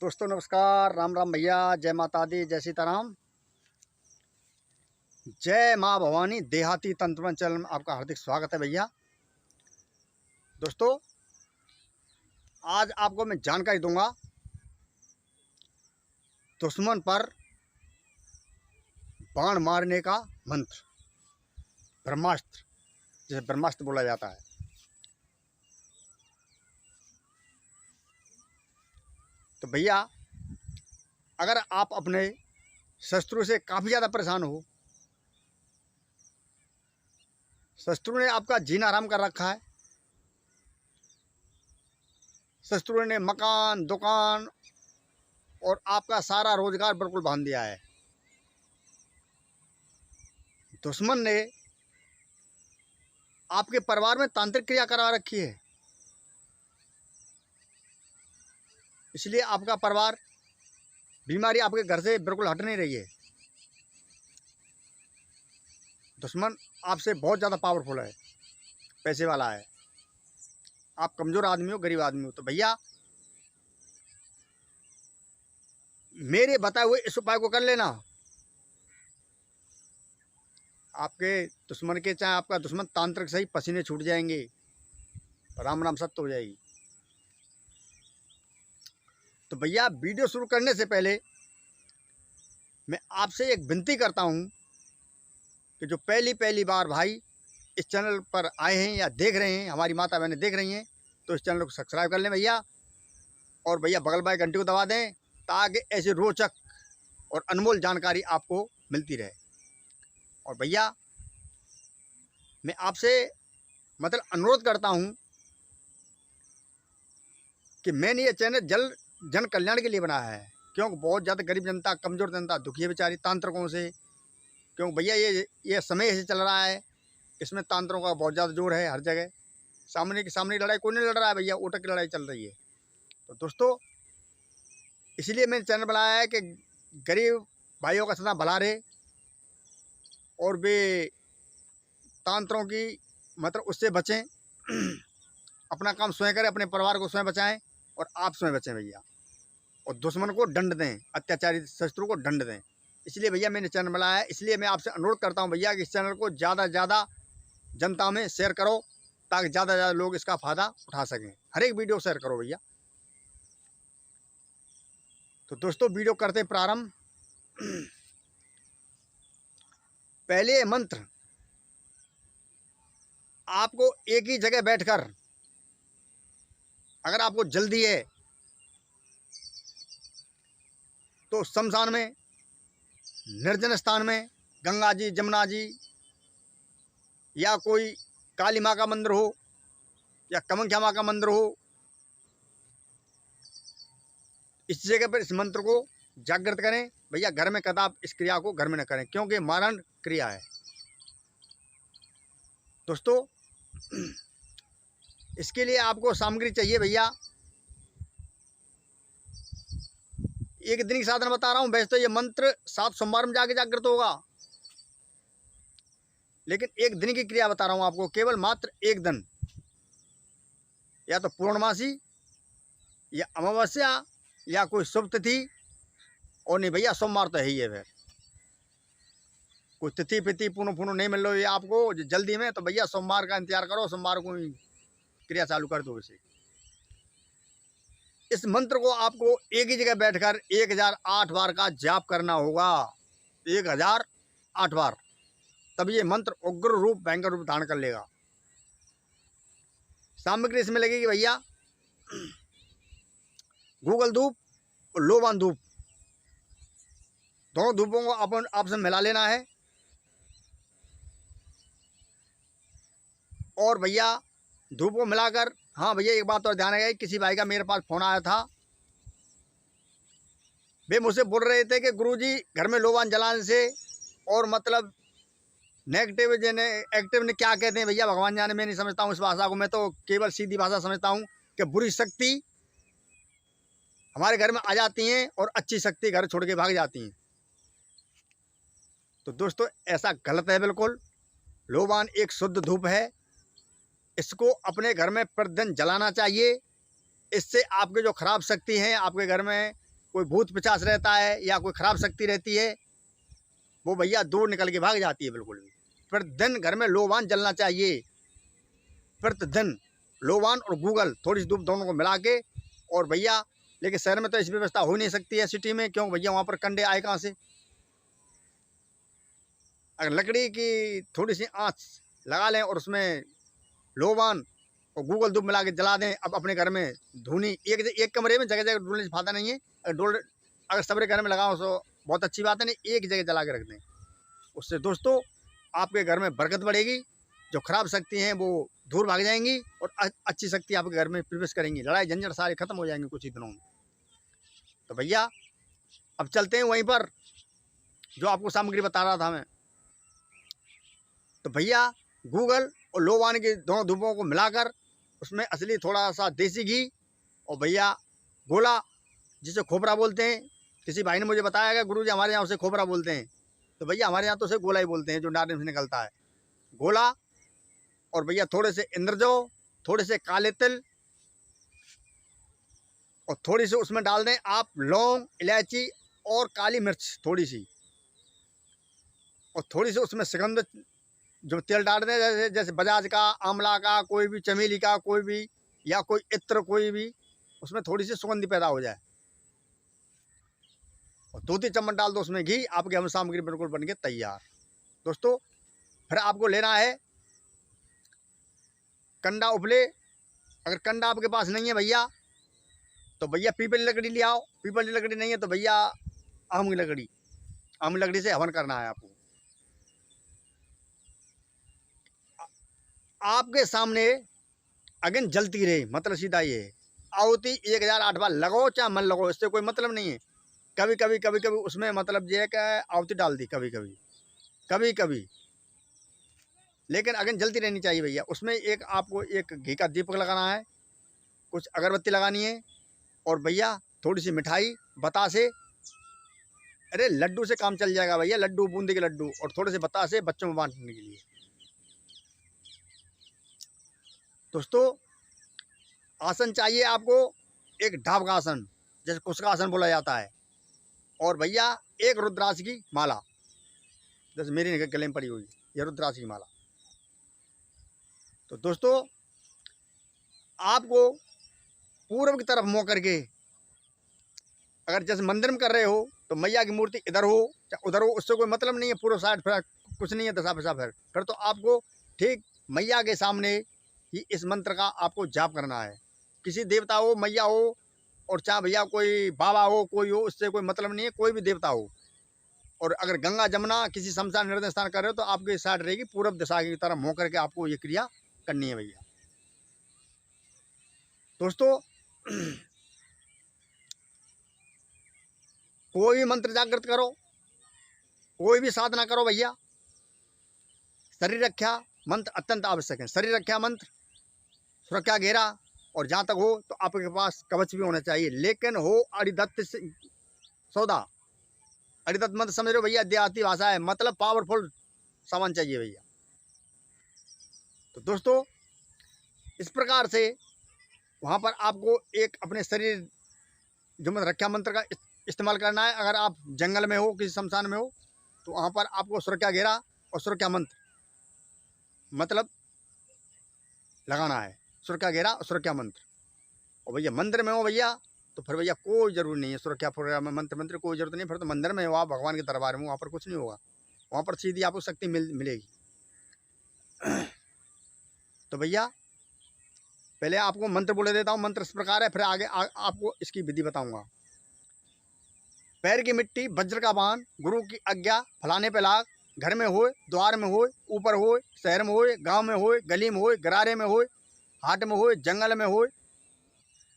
दोस्तों नमस्कार, राम राम भैया, जय माता दी, जय सीताराम, जय माँ भवानी। देहाती तंत्र चैनल में आपका हार्दिक स्वागत है भैया। दोस्तों आज आपको मैं जानकारी दूंगा दुश्मन पर बाण मारने का मंत्र, ब्रह्मास्त्र, जिसे ब्रह्मास्त्र बोला जाता है। तो भैया अगर आप अपने शत्रु से काफ़ी ज़्यादा परेशान हो, शत्रु ने आपका जीना हराम कर रखा है, शत्रु ने मकान, दुकान और आपका सारा रोजगार बिल्कुल बांध दिया है, दुश्मन ने आपके परिवार में तांत्रिक क्रिया करा रखी है, इसलिए आपका परिवार, बीमारी आपके घर से बिल्कुल हट नहीं रही है। दुश्मन आपसे बहुत ज़्यादा पावरफुल है, पैसे वाला है, आप कमज़ोर आदमी हो, गरीब आदमी हो। तो भैया मेरे बताए हुए इस उपाय को कर लेना। आपके दुश्मन के, चाहे आपका दुश्मन तांत्रिक सही, पसीने छूट जाएंगे, राम राम सत्य हो जाएगी। तो भैया वीडियो शुरू करने से पहले मैं आपसे एक विनती करता हूँ कि जो पहली बार भाई इस चैनल पर आए हैं या देख रहे हैं, हमारी माता बहनें देख रही हैं, तो इस चैनल को सब्सक्राइब कर लें भैया। और भैया बगल वाली घंटी को दबा दें ताकि ऐसी रोचक और अनमोल जानकारी आपको मिलती रहे। और भैया मैं आपसे मतलब अनुरोध करता हूँ कि मैंने ये चैनल जन कल्याण के लिए बनाया है, क्योंकि बहुत ज़्यादा गरीब जनता, कमज़ोर जनता दुखी है बेचारी तांत्रिकों से। क्योंकि भैया ये समय ऐसे चल रहा है, इसमें तांत्रिकों का बहुत ज़्यादा जोर है हर जगह। सामने लड़ाई कोई नहीं लड़ रहा है भैया, ओटक की लड़ाई चल रही है। तो दोस्तों इसलिए मैंने चैनल बनाया है कि गरीब भाइयों का सदा भला रहे और वे तांत्रिकों की मतलब उससे बचें, अपना काम स्वयं करें, अपने परिवार को स्वयं बचाएं और आप स्वयं बचें भैया। और दुश्मन को दंड दें, अत्याचारी शत्रु को दंड दें। इसलिए भैया मैंने चैनल बनाया है। इसलिए मैं आपसे अनुरोध करता हूं भैया कि इस चैनल को ज़्यादा से ज़्यादा जनता में शेयर करो, ताकि ज़्यादा से ज़्यादा लोग इसका फ़ायदा उठा सकें। हर एक वीडियो शेयर करो भैया। तो दोस्तों वीडियो करते प्रारंभ। पहले मंत्र आपको एक ही जगह बैठकर, अगर आपको जल्दी है तो शमशान में, निर्जन स्थान में, गंगा जी, जमुना जी, या कोई काली माँ का मंदिर हो या कामाख्या माँ का मंदिर हो, इस जगह पर इस मंत्र को जागृत करें भैया। घर में कदाप इस क्रिया को घर में न करें, क्योंकि मारण क्रिया है। दोस्तों इसके लिए आपको सामग्री चाहिए भैया। एक दिन की साधना बता रहा हूँ, वैसे तो ये मंत्र 7 सोमवार में जाके जागृत होगा, लेकिन एक दिन की क्रिया बता रहा हूँ आपको, केवल मात्र एक दिन, या तो पूर्णमासी या अमावस्या या कोई शुभ तिथि, और नहीं भैया सोमवार तो है ही है। फिर कोई तिथि पिथि पूर्ण नहीं मिल रही है आपको जल्दी में, तो भैया सोमवार का इंतजार करो, सोमवार को ही क्रिया चालू कर दो इसे। इस मंत्र को आपको एक ही जगह बैठकर 1008 बार का जाप करना होगा, 1008 बार, तब ये मंत्र उग्र रूप, भयंकर रूप धारण कर लेगा। सामग्री इसमें लगेगी भैया गूगल धूप और लोबान धूप, दोनों धूपों को अपन आपस में मिला लेना है। और भैया धूप को मिलाकर, हाँ भैया एक बात और ध्यान रखिए, किसी भाई का मेरे पास फ़ोन आया था, वे मुझसे बोल रहे थे कि गुरुजी घर में लोबान जलाने से और मतलब नेगेटिव एक्टिव ने क्या कहते हैं भैया, भगवान जाने, मैं नहीं समझता हूँ इस भाषा को। मैं तो केवल सीधी भाषा समझता हूँ कि बुरी शक्ति हमारे घर में आ जाती हैं और अच्छी शक्ति घर छोड़ के भाग जाती हैं। तो दोस्तों ऐसा गलत है बिल्कुल। लोबान एक शुद्ध धूप है, इसको अपने घर में प्रतिदिन जलाना चाहिए। इससे आपके जो खराब शक्ति हैं आपके घर में, कोई भूत पिशाच रहता है या कोई खराब शक्ति रहती है, वो भैया दूर निकल के भाग जाती है बिल्कुल भी। प्रतिदिन घर में लोबान जलना चाहिए, प्रतिदिन लोबान और गूगल थोड़ी सी धूप दोनों को मिला के। और भैया लेकिन शहर में तो ऐसी व्यवस्था हो नहीं सकती है सिटी में, क्यों भैया वहाँ पर कंडे आए कहाँ से। अगर लकड़ी की थोड़ी सी आँच लगा लें और उसमें लोबान और गूगल धूप मिला के जला दें, अब अपने घर में धुनी एक कमरे में जगह जगह डोलने से फायदा नहीं है। अगर सबरे घर में लगाओ तो बहुत अच्छी बात है, नहीं एक जगह जला के रख दें। उससे दोस्तों आपके घर में बरकत बढ़ेगी, जो खराब शक्ति हैं वो दूर भाग जाएंगी और अच्छी शक्ति आपके घर में प्रवेश करेंगी। लड़ाई झंझट सारे खत्म हो जाएंगे कुछ ही दिनों में। तो भैया अब चलते हैं वहीं पर जो आपको सामग्री बता रहा था मैं। तो भैया गूगल और लोबान के दोनों धूपों को मिलाकर उसमें असली थोड़ा सा देसी घी और भैया गोला, जिसे खोपरा बोलते हैं। किसी भाई ने मुझे बताया कि गुरुजी हमारे यहाँ उसे खोपरा बोलते हैं, तो भैया हमारे यहाँ तो उसे गोला ही बोलते हैं, जो नारियल से निकलता है गोला। और भैया थोड़े से इंद्रजौ, थोड़े से काले तिल और थोड़ी सी उसमें डाल दें आप लौंग, इलायची और काली मिर्च थोड़ी सी, और थोड़ी सी उसमें सुगंध जो तेल डाल दें, जैसे बजाज का, आंवला का, कोई भी चमेली का, कोई भी या कोई इत्र, कोई भी उसमें थोड़ी सी सुगंध पैदा हो जाए। और 2-3 चम्मच डाल दो उसमें घी, आपकी हम सामग्री बिल्कुल बन के तैयार। दोस्तों फिर आपको लेना है कंडा उपले। अगर कंडा आपके पास नहीं है भैया तो भैया पीपल की लकड़ी ले आओ। पीपल की लकड़ी नहीं है तो भैया आम की लकड़ी, आम की लकड़ी से हवन करना है आपको। आपके सामने अगन जलती रहे, मतलब सीधा ये आहुति 1008 बार लगाओ चाहे मन लगाओ, इससे कोई मतलब नहीं है। कभी कभी उसमें मतलब ये है कि आहुति डाल दी कभी कभी, लेकिन अगन जलती रहनी चाहिए भैया। उसमें एक आपको एक घी का दीपक लगाना है, कुछ अगरबत्ती लगानी है और भैया थोड़ी सी मिठाई, बतासे, अरे लड्डू से काम चल जाएगा भैया, लड्डू बूंदी के लड्डू, और थोड़े से बतासे बच्चों में बांटने के लिए। दोस्तों आसन चाहिए आपको एक ढाब का आसन, जैसे कुसका आसन बोला जाता है, और भैया एक रुद्राक्ष की माला, जैसे मेरी गले में पड़ी हुई ये रुद्राक्ष की माला। तो दोस्तों आपको पूर्व की तरफ मुँह करके, अगर जैसे मंदिर में कर रहे हो तो मैया की मूर्ति इधर हो चाहे उधर हो, उससे कोई मतलब नहीं है। पूर्व साइड फिर कुछ नहीं है, दशा फिसा फिर तो आपको ठीक मैया के सामने ही इस मंत्र का आपको जाप करना है। किसी देवता हो, मैया हो, और चाहे भैया कोई बाबा हो, कोई हो, उससे कोई मतलब नहीं है, कोई भी देवता हो। और अगर गंगा जमुना किसी शमशान निर्दय स्थान कर रहे हो तो आपकी साइड रहेगी पूर्व दिशा की तरफ मुँह करके आपको ये क्रिया करनी है भैया। दोस्तों कोई भी मंत्र जागृत करो, कोई भी साधना करो भैया, शरीर रक्षा मंत्र अत्यंत आवश्यक है। शरीर रक्षा मंत्र, सुरक्षा घेरा, और जहाँ तक हो तो आपके पास कवच भी होना चाहिए, लेकिन हो अरिदत्त सौदा। अरिदत्त मंत्र समझ रहे हो भैया, देहाती भाषा है, मतलब पावरफुल सामान चाहिए भैया। तो दोस्तों इस प्रकार से वहाँ पर आपको एक अपने शरीर जो मंत्र रक्षा मंत्र का इस्तेमाल करना है। अगर आप जंगल में हो, किसी शमशान में हो, तो वहाँ पर आपको सुरक्षा घेरा और सुरक्षा मंत्र मतलब लगाना है, सुरक्षा घेरा और सुरक्षा मंत्र। और भैया मंदिर में हो भैया तो फिर भैया कोई ज़रूरी नहीं है सुरक्षा में मंत्र कोई ज़रूरत नहीं। फिर तो मंदिर में हो आप, भगवान के दरबार में, वहाँ पर कुछ नहीं होगा, वहाँ पर सीधी आपको शक्ति मिलेगी। तो भैया पहले आपको मंत्र बोले देता हूँ। मंत्र इस प्रकार है, फिर आगे आपको इसकी विधि बताऊँगा। पैर की मिट्टी वज्र का बाण, गुरु की आज्ञा फलाने पे लाग, घर में होए, द्वार में होए, ऊपर होए, शहर में होए, गांव में होए, गली में होए, गरारे में होए, हाट में होए, जंगल में होए,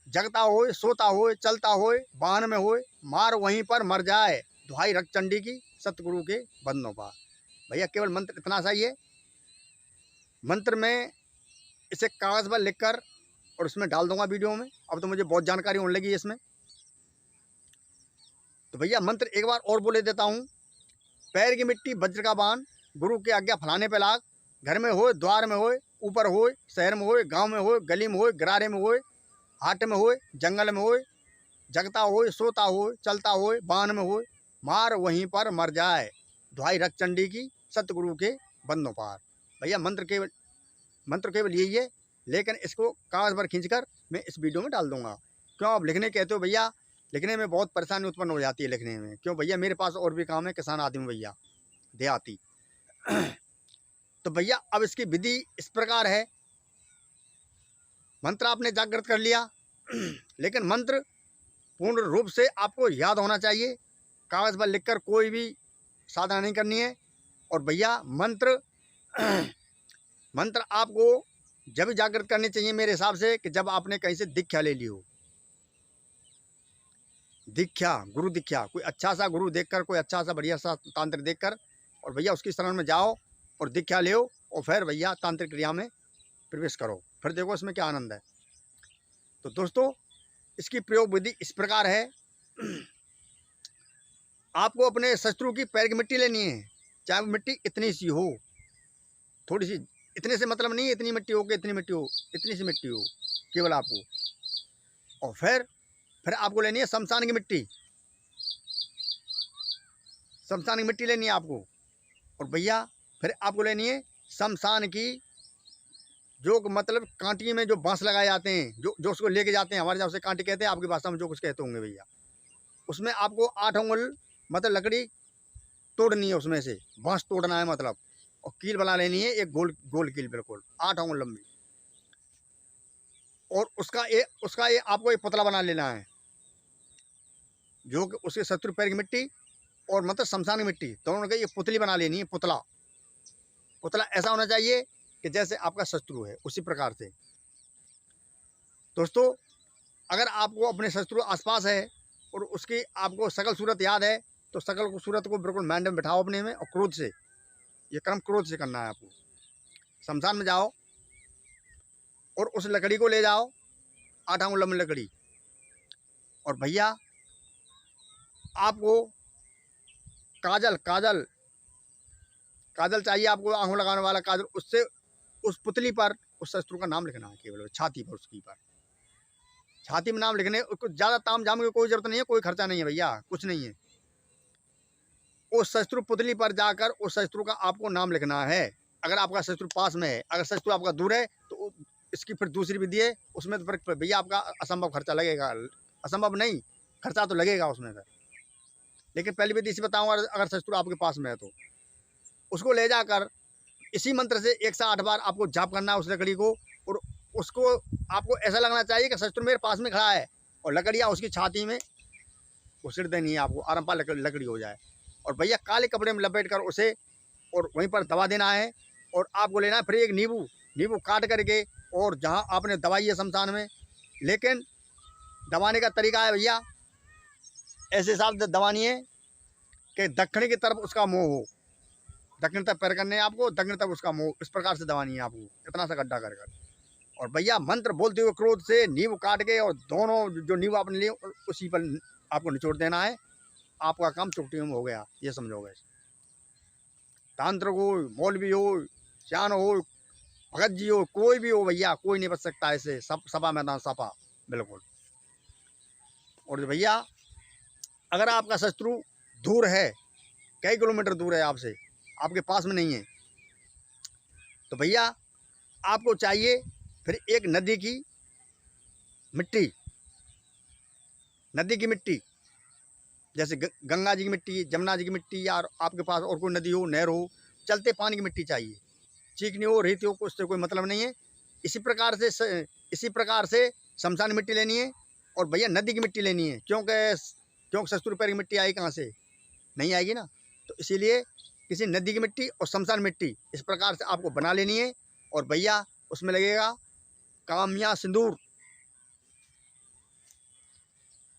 जगता होए, सोता होए, चलता होए, वाहन में होए, मार वहीं पर मर जाए, दुहाई रख चंडी की सतगुरु के बंदों पार। भैया केवल मंत्र इतना सा ही है। मंत्र में इसे कागज़ पर लिखकर और उसमें डाल दूंगा वीडियो में। अब तो मुझे बहुत जानकारी होने लगी है इसमें। तो भैया मंत्र एक बार और बोले देता हूँ। पैर की मिट्टी वज्र का बाण, गुरु की आज्ञा फलाने पे लाग, घर में होए, द्वार में होए, ऊपर होए, शहर में होए, गांव में होए, गली में होए, गरारे में होए, हाट में होए, जंगल में होए, जगता हो, सोता हो, चलता हो, बान में हो, मार वहीं पर मर जाए, दुहाई रख चंडी की, सतगुरु के बंदों पार। भैया मंत्र केवल यही है, लेकिन इसको कागज पर खींचकर मैं इस वीडियो में डाल दूंगा। क्यों आप लिखने कहते हो भैया, लिखने में बहुत परेशानी उत्पन्न हो जाती है लिखने में। क्यों भैया, मेरे पास और भी काम है, किसान आदमी भैया, देहाती। तो भैया अब इसकी विधि इस प्रकार है। मंत्र आपने जागृत कर लिया, लेकिन मंत्र पूर्ण रूप से आपको याद होना चाहिए। कागज पर लिखकर कोई भी साधना नहीं करनी है। और भैया मंत्र मंत्र आपको जब जागृत करनी चाहिए मेरे हिसाब से, कि जब आपने कहीं से दीक्षा ले ली हो। दीक्षा, गुरु दीक्षा, कोई अच्छा सा गुरु देखकर, कोई अच्छा सा बढ़िया सा तांत्रिक देखकर, और भैया उसकी शरण में जाओ और दीक्षा ले, और फिर भैया तांत्रिक क्रिया में प्रवेश करो। फिर देखो इसमें क्या आनंद है। तो दोस्तों, इसकी प्रयोग विधि इस प्रकार है। आपको अपने शत्रु की पैर की मिट्टी लेनी है, चाहे वो मिट्टी इतनी सी हो, थोड़ी सी, इतने से मतलब नहीं इतनी मिट्टी हो कि इतनी मिट्टी हो, इतनी सी मिट्टी हो केवल आपको। और फिर आपको लेनी है शमशान की मिट्टी, शमशान की मिट्टी लेनी है आपको। और भैया फिर आपको लेनी है शमशान की, जो मतलब कांटी में जो बांस लगाए जाते हैं, जो उसको लेके जाते हैं, हमारे यहाँ से कांटी कहते हैं, आपकी भाषा में जो कुछ कहते होंगे भैया। उसमें आपको 8 अंगुल मतलब लकड़ी तोड़नी है, उसमें से बांस तोड़ना है मतलब, और कील बना लेनी है, एक गोल गोल कील, बिल्कुल 8 अंगुल लंबी। और उसका आपको एक पुतला बना लेना है, जो कि उसके शत्रु पैर की मिट्टी और मतलब शमशान की मिट्टी दोनों का ये पुतली बना लेनी है। पुतला ऐसा होना चाहिए कि जैसे आपका शत्रु है, उसी प्रकार से। दोस्तों, अगर आपको अपने शत्रु आसपास है और उसकी आपको सकल सूरत याद है, तो सकल सूरत को बिल्कुल माइंड में बिठाओ अपने में, और क्रोध से, ये कर्म क्रोध से करना है आपको। शमशान में जाओ और उस लकड़ी को ले जाओ, 8 अंगुल लंबी लकड़ी। और भैया आपको काजल चाहिए, आपको आंखों लगाने वाला काजल। उससे उस पुतली पर उस शत्रु का नाम लिखना है, केवल छाती पर, उसकी पर छाती में नाम लिखने। उसको ज़्यादा ताम झाम की कोई जरूरत नहीं है, कोई खर्चा नहीं है भैया, कुछ नहीं है। उस शत्रु पुतली पर जाकर उस शत्रु का आपको नाम लिखना है। अगर आपका शत्रु पास में है, अगर शत्रु आपका दूर है, तो इसकी फिर दूसरी विधि है, उसमें तो फिर भैया आपका असंभव खर्चा लगेगा। असंभव नहीं, खर्चा तो लगेगा उसमें फिर। लेकिन पहली विधि इसी बताऊँगा, अगर शत्रु आपके पास में है तो उसको ले जाकर इसी मंत्र से 108 बार आपको जाप करना है उस लकड़ी को। और उसको आपको ऐसा लगना चाहिए कि शत्रु मेरे पास में खड़ा है, और लकड़ियाँ उसकी छाती में उछड़ देनी है आपको, आराम पार लकड़ी हो जाए। और भैया काले कपड़े में लपेट कर उसे और वहीं पर दबा देना है। और आपको लेना है फिर एक नींबू काट करके, और जहाँ आपने दवाई है शमशान में, लेकिन दबाने का तरीका है भैया ऐसे हिसाब से दबानी है कि दक्षिण की तरफ उसका मुँह हो, दक्षिण तरफ पैर करने आपको, दक्षिण तरफ उसका मुँह, इस प्रकार से दबानी है आपको, इतना सा गड्ढा कर कर। और भैया मंत्र बोलते हुए क्रोध से नींबू काट के, और दोनों जो नींबू आपने लिए उसी पर आपको निचोड़ देना है। आपका काम चुटकियों में हो गया, ये समझोगे। तांत्रिक हो, मौलवी हो, सियान हो, भगत जी हो, कोई भी हो भैया, कोई नहीं बच सकता ऐसे। सपा मैदान सपा, बिल्कुल। और भैया अगर आपका शत्रु दूर है, कई किलोमीटर दूर है आपसे, आपके पास में नहीं है, तो भैया आपको चाहिए फिर एक नदी की मिट्टी, जैसे गंगा जी की मिट्टी, जमुना जी की मिट्टी, या आपके पास और कोई नदी हो, नहर हो, चलते पानी की मिट्टी चाहिए। चीकनी हो, रेती हो, उससे कोई मतलब नहीं है। इसी प्रकार से शमशान मिट्टी लेनी है। और भैया नदी की मिट्टी लेनी है, क्योंकि शत्रु पैर की मिट्टी आई कहाँ से, नहीं आएगी ना। तो इसीलिए किसी नदी की मिट्टी और शमशान मिट्टी इस प्रकार से आपको बना लेनी है। और भैया उसमें लगेगा कामिया सिंदूर,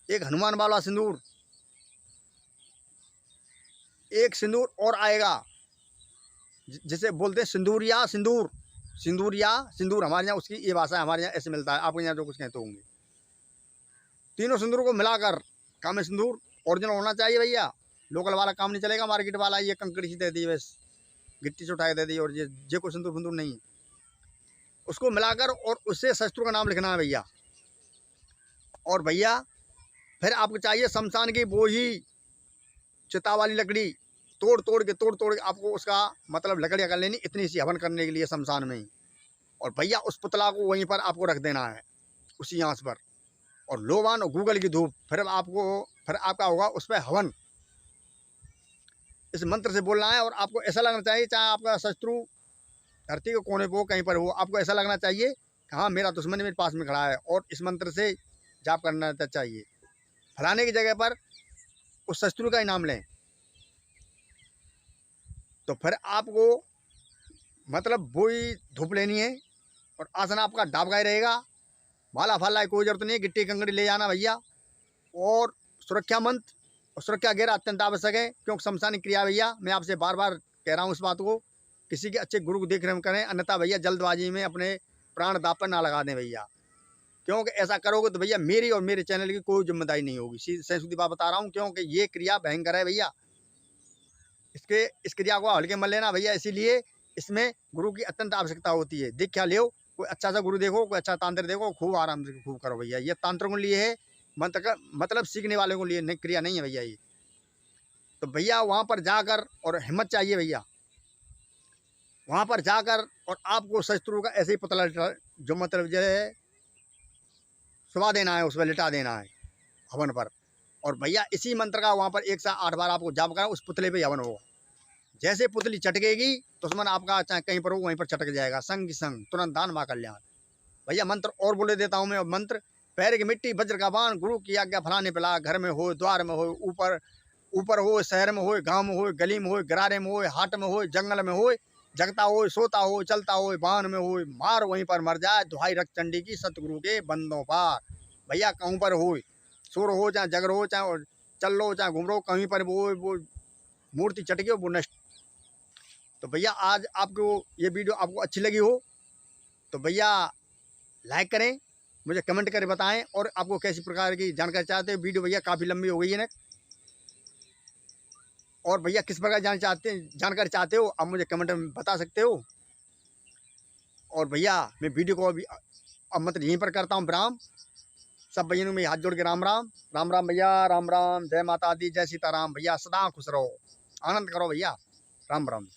एक हनुमान वाला सिंदूर, एक सिंदूर और आएगा जिसे बोलते हैं सिंदूर, हमारे यहाँ उसकी ये भाषा है, हमारे यहाँ ऐसे मिलता है, आपके यहाँ जो कुछ कहते होंगे। तीनों सिंदूरों को मिलाकर कामिया सिंदूर ओरिजिनल होना चाहिए भैया, लोकल वाला काम नहीं चलेगा। मार्केट वाला ये कंकड़ी सी दे दी, बस गिट्टी से उठा के दे दी, और ये कोई सिंदूर नहीं। उसको मिलाकर और उससे शत्रु का नाम लिखना है भैया। और भैया फिर आपको चाहिए शमशान की वो ही चिता वाली लकड़ी, तोड़ तोड़ के आपको उसका मतलब लकड़ियाँ कर लेनी, इतनी सी हवन करने के लिए शमशान में ही। और भैया उस पुतला को वहीं पर आपको रख देना है, उसी आँच पर, और लोबान और गूगल की धूप, फिर आपका होगा उस पर हवन। इस मंत्र से बोलना है और आपको ऐसा लगना चाहिए, चाहे आपका शत्रु धरती के कोने पर हो, कहीं पर हो, आपको ऐसा लगना चाहिए कि हाँ मेरा दुश्मन मेरे पास में खड़ा है, और इस मंत्र से जाप करना चाहिए। फलाने की जगह पर उस शत्रु का ही नाम लें, तो फिर आपको मतलब वही धूप लेनी है, और आसन आपका डाब गए रहेगा। माला फाला की कोई जरूरत नहीं है, गिट्टी कंकड़ी ले जाना भैया। और सुरक्षा मंत्र और सुरक्षा घेरा अत्यंत आवश्यक है, क्योंकि शमशानी क्रिया भैया, मैं आपसे बार बार कह रहा हूँ इस बात को, किसी के अच्छे गुरु को देख रहे करें, अन्यथा भैया जल्दबाजी में अपने प्राण दाव पर ना लगा दें भैया, क्योंकि ऐसा करोगे तो भैया मेरी और मेरे चैनल की कोई जिम्मेदारी नहीं होगी। सीधी सीधी बात बता रहा हूँ, क्योंकि ये क्रिया भयंकर है भैया। इस क्रिया को हल्के मत लेना भैया, इसीलिए इसमें गुरु की अत्यंत आवश्यकता होती है। दीक्षा लो, कोई अच्छा सा गुरु देखो, कोई अच्छा तांत्र देखो, खूब आराम से खूब करो भैया। ये तांत्रिकों के लिए है, मंत्र का मतलब सीखने वाले को लिए नहीं, क्रिया नहीं है भैया ये। तो भैया वहाँ पर जाकर, और हिम्मत चाहिए भैया, वहाँ पर जाकर, और आपको शत्रु का ऐसे ही पुतला जो मतलब जो है सुबह देना है, उस पर लिटा देना है हवन पर। और भैया इसी मंत्र का वहाँ पर 1 से 8 बार आपको जाप करा, उस पुतले पे हवन होगा। जैसे पुतली चटकेगी, दुश्मन आपका चाहे कहीं पर हो वहीं पर चटक जाएगा, संग संग तुरंत दान माँ कल्याण। भैया मंत्र और बोले देता हूँ मैं। मंत्र: पैर की मिट्टी वज्र का बाण, गुरु की आज्ञा फलाने पिला, घर में हो द्वार में हो, ऊपर हो, शहर में हो, गाँव में हो, गली में हो, गरारे में हो, हाट में हो, जंगल में हो, जगता हो, सोता हो, चलता हो, बान में हो, मार वहीं पर मर जाए, दुहाई रक्त चंडी की सतगुरु के बंदों पार। भैया कहूँ पर हो, शोर हो चाहे जगर हो, चाहे चल लो चाहे घूम लो, कहीं पर वो मूर्ति चटके वो नष्ट। तो भैया आज आपको ये वीडियो आपको अच्छी लगी हो तो भैया लाइक करें, मुझे कमेंट करके बताएं, और आपको कैसी प्रकार की जानकारी चाहते हो। वीडियो भैया काफ़ी लंबी हो गई है ना, और भैया किस प्रकार जानकारी चाहते हो आप मुझे कमेंट में बता सकते हो। और भैया मैं वीडियो को अभी अब मतलब यहीं पर करता हूँ विराम। सब भैया में हाथ जोड़ के राम राम। राम राम भैया, राम राम। जय माता दी, जय सीताराम भैया। सदा खुश रहो, आनंद करो भैया। राम राम।